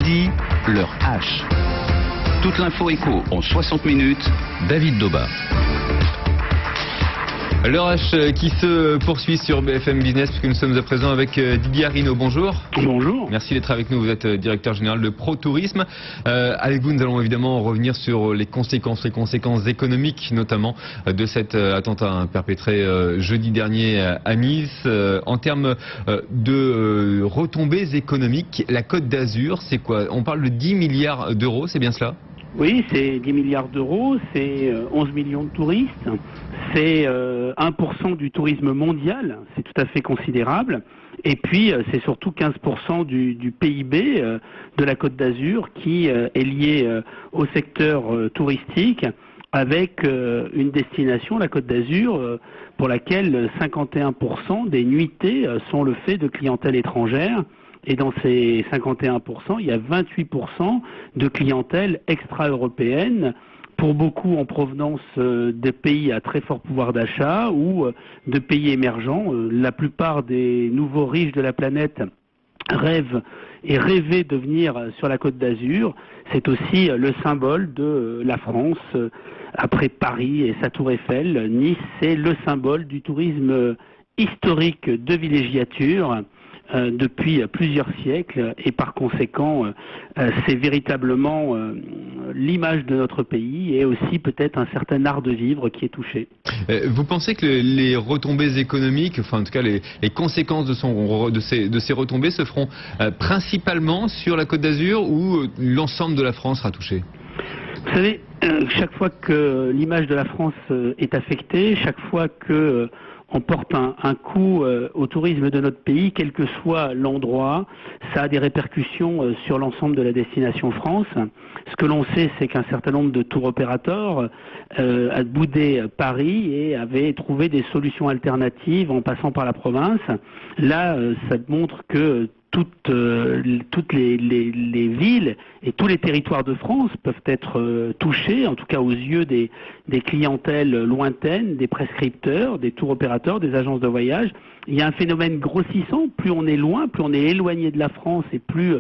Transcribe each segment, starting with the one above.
Midi, l'heure H. Toute l'info éco en 60 minutes, David Daubin. L'heure H qui se poursuit sur BFM Business puisque nous sommes à présent avec Didier Arino. Bonjour. Bonjour. Merci d'être avec nous. Vous êtes directeur général de ProTourisme. Avec vous, nous allons évidemment revenir sur les conséquences économiques, notamment de cet attentat perpétré jeudi dernier à Nice. En termes de retombées économiques, la Côte d'Azur, c'est quoi? On parle de 10 milliards d'euros, c'est bien cela? Oui, c'est 10 milliards d'euros, c'est 11 millions de touristes, c'est 1% du tourisme mondial, c'est tout à fait considérable. Et puis, c'est surtout 15% du PIB de la Côte d'Azur qui est lié au secteur touristique avec une destination, la Côte d'Azur, pour laquelle 51% des nuitées sont le fait de clientèle étrangère. Et dans ces 51%, il y a 28% de clientèle extra-européenne, pour beaucoup en provenance des pays à très fort pouvoir d'achat ou de pays émergents. La plupart des nouveaux riches de la planète rêvent et rêvaient de venir sur la Côte d'Azur. C'est aussi le symbole de la France. Après Paris et sa tour Eiffel, Nice, c'est le symbole du tourisme historique de villégiature depuis plusieurs siècles, et par conséquent c'est véritablement l'image de notre pays et aussi peut-être un certain art de vivre qui est touché. Vous pensez que les retombées économiques, enfin en tout cas les conséquences de ces retombées se feront principalement sur la Côte d'Azur ou l'ensemble de la France sera touché? Vous savez, chaque fois que l'image de la France est affectée, chaque fois que on porte un coup au tourisme de notre pays, quel que soit l'endroit, ça a des répercussions sur l'ensemble de la destination France. Ce que l'on sait, c'est qu'un certain nombre de tour opérateurs a boudé Paris et avait trouvé des solutions alternatives en passant par la province. Là, ça montre que toutes les villes et tous les territoires de France peuvent être touchés, en tout cas aux yeux des clientèles lointaines, des prescripteurs, des tour opérateurs, des agences de voyage. Il y a un phénomène grossissant, plus on est loin, plus on est éloigné de la France et plus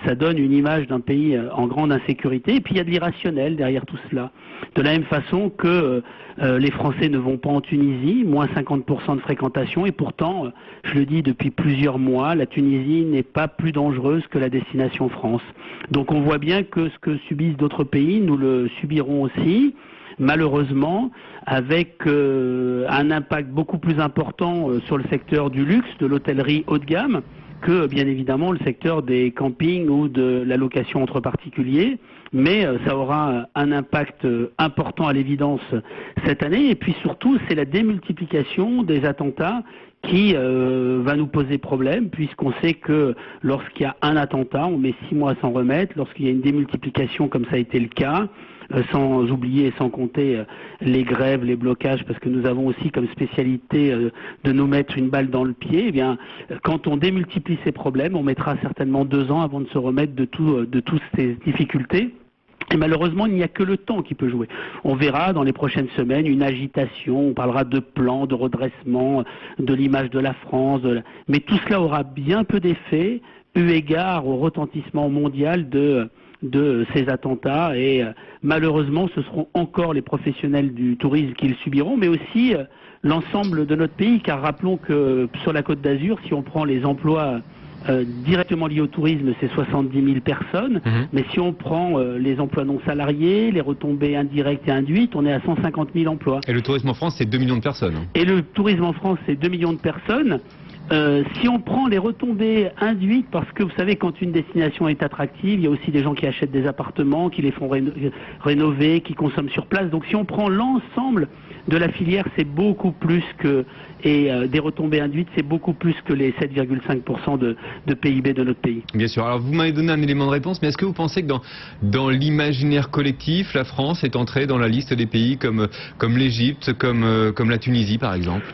ça donne une image d'un pays en grande insécurité. Et puis il y a de l'irrationnel derrière tout cela. De la même façon que les Français ne vont pas en Tunisie, moins 50% de fréquentation, et pourtant, je le dis depuis plusieurs mois, la Tunisie n'est pas plus dangereuse que la destination France. Donc on voit bien que ce que subissent d'autres pays, nous le subirons aussi, malheureusement, avec un impact beaucoup plus important sur le secteur du luxe, de l'hôtellerie haut de gamme, que bien évidemment le secteur des campings ou de la location entre particuliers, mais ça aura un impact important à l'évidence cette année. Et puis surtout, c'est la démultiplication des attentats qui va nous poser problème, puisqu'on sait que lorsqu'il y a un attentat, on met 6 mois à s'en remettre. Lorsqu'il y a une démultiplication, comme ça a été le cas, sans oublier et sans compter les grèves, les blocages, parce que nous avons aussi comme spécialité de nous mettre une balle dans le pied, eh bien, quand on démultiplie ces problèmes, on mettra certainement 2 ans avant de se remettre de toutes ces difficultés. Et malheureusement, il n'y a que le temps qui peut jouer. On verra dans les prochaines semaines une agitation, on parlera de plans, de redressement, de l'image de la France, mais tout cela aura bien peu d'effet eu égard au retentissement mondial de ces attentats, et malheureusement ce seront encore les professionnels du tourisme qui le subiront, mais aussi l'ensemble de notre pays, car rappelons que sur la Côte d'Azur, si on prend les emplois directement liés au tourisme, c'est 70 000 personnes, mais si on prend les emplois non salariés, les retombées indirectes et induites, on est à 150 000 emplois. Et le tourisme en France, c'est 2 millions de personnes. Et le tourisme en France, c'est 2 millions de personnes. Si on prend les retombées induites, parce que vous savez, quand une destination est attractive, il y a aussi des gens qui achètent des appartements, qui les font rénover, qui consomment sur place. Donc si on prend l'ensemble de la filière, c'est beaucoup plus que, et des retombées induites, c'est beaucoup plus que les 7,5% de PIB de notre pays. Bien sûr. Alors vous m'avez donné un élément de réponse, mais est-ce que vous pensez que dans l'imaginaire collectif, la France est entrée dans la liste des pays comme l'Égypte, comme la Tunisie par exemple?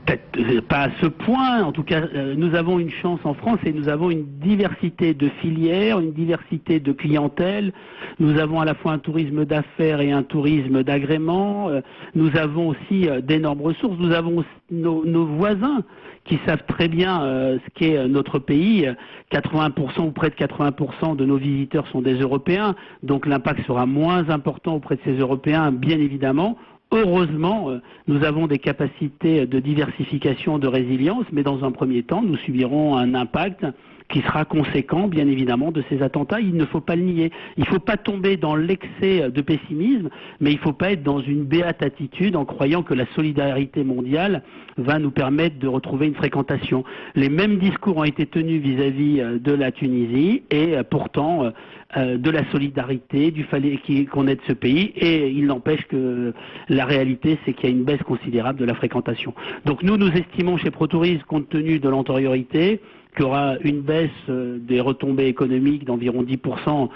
Peut-être pas à ce point, en tout cas nous avons une chance en France et nous avons une diversité de filières, une diversité de clientèle, nous avons à la fois un tourisme d'affaires et un tourisme d'agrément, nous avons aussi d'énormes ressources, nous avons nos voisins qui savent très bien ce qu'est notre pays. 80% ou près de 80% de nos visiteurs sont des Européens, donc l'impact sera moins important auprès de ces Européens, bien évidemment. Heureusement, nous avons des capacités de diversification, de résilience, mais dans un premier temps, nous subirons un impact qui sera conséquent, bien évidemment, de ces attentats. Il ne faut pas le nier. Il ne faut pas tomber dans l'excès de pessimisme, mais il ne faut pas être dans une béate attitude en croyant que la solidarité mondiale va nous permettre de retrouver une fréquentation. Les mêmes discours ont été tenus vis-à-vis de la Tunisie et pourtant de la solidarité, du fallait qu'on aide ce pays, et il n'empêche que la réalité, c'est qu'il y a une baisse considérable de la fréquentation. Donc nous estimons chez ProTourisme, compte tenu de l'antériorité, qu'il y aura une baisse des retombées économiques d'environ 10%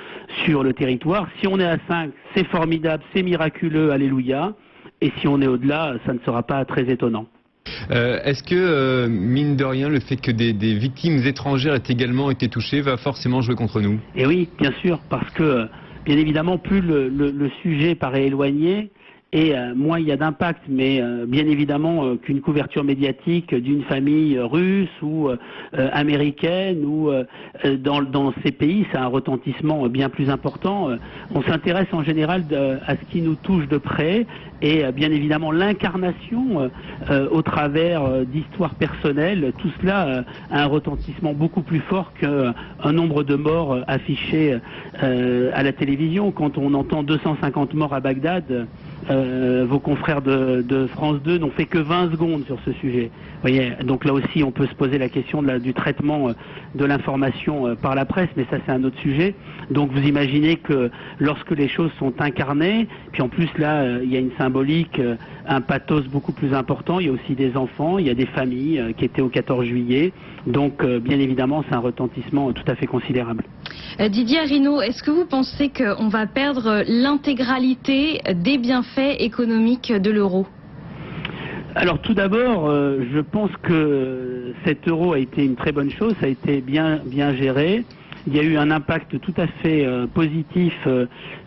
sur le territoire. Si on est à 5, c'est formidable, c'est miraculeux, alléluia. Et si on est au-delà, ça ne sera pas très étonnant. Est-ce que, mine de rien, le fait que des victimes étrangères aient également été touchées va forcément jouer contre nous? Et oui, bien sûr, parce que, bien évidemment, plus le sujet paraît éloigné, et moins il y a d'impact, mais bien évidemment qu'une couverture médiatique d'une famille russe ou américaine ou dans ces pays, ça a un retentissement bien plus important. On s'intéresse en général à ce qui nous touche de près, et bien évidemment l'incarnation au travers d'histoires personnelles, tout cela a un retentissement beaucoup plus fort qu'un nombre de morts affichés à la télévision. Quand on entend 250 morts à Bagdad, vos confrères de France 2 n'ont fait que 20 secondes sur ce sujet. Vous voyez, donc là aussi on peut se poser la question du traitement de l'information par la presse, mais ça c'est un autre sujet. Donc vous imaginez que lorsque les choses sont incarnées, puis en plus là il y a une symbolique, un pathos beaucoup plus important, il y a aussi des enfants, il y a des familles qui étaient au 14 juillet, donc bien évidemment c'est un retentissement tout à fait considérable. Didier Arrino, est-ce que vous pensez qu'on va perdre l'intégralité des bienfaits économiques de l'euro? Alors tout d'abord, je pense que cet euro a été une très bonne chose, ça a été bien géré. Il y a eu un impact tout à fait positif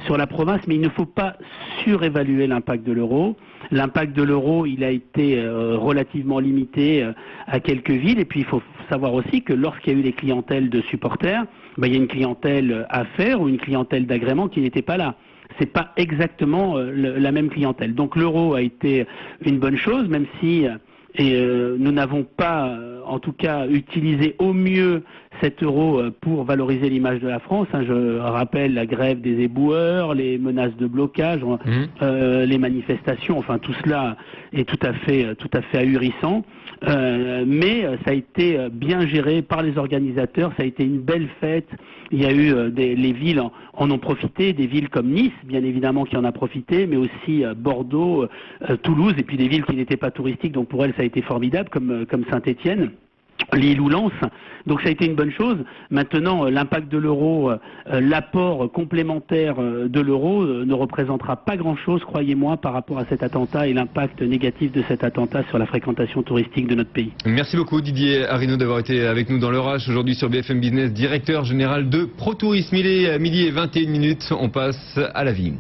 sur la province, mais il ne faut pas surévaluer l'impact de l'euro. L'impact de l'euro, il a été relativement limité à quelques villes, et puis il faut savoir aussi que lorsqu'il y a eu les clientèles de supporters, il y a une clientèle affaires ou une clientèle d'agrément qui n'était pas là. C'est pas exactement la même clientèle. Donc l'euro a été une bonne chose, même si nous n'avons pas, en tout cas, utilisé au mieux cet euro pour valoriser l'image de la France. Je rappelle la grève des éboueurs, les menaces de blocage, les manifestations, enfin tout cela est tout à fait ahurissant. Mais ça a été bien géré par les organisateurs, ça a été une belle fête. Il y a eu les villes en ont profité, des villes comme Nice, bien évidemment, qui en a profité, mais aussi Bordeaux, Toulouse, et puis des villes qui n'étaient pas touristiques, donc pour elles ça a été formidable, comme Saint-Étienne, Lille ou Lens. Donc ça a été une bonne chose. Maintenant, l'impact de l'euro, l'apport complémentaire de l'euro ne représentera pas grand-chose, croyez-moi, par rapport à cet attentat et l'impact négatif de cet attentat sur la fréquentation touristique de notre pays. Merci beaucoup Didier Arrino d'avoir été avec nous dans l'Orage aujourd'hui sur BFM Business, directeur général de ProTourisme. Il est 12h21, on passe à la vie.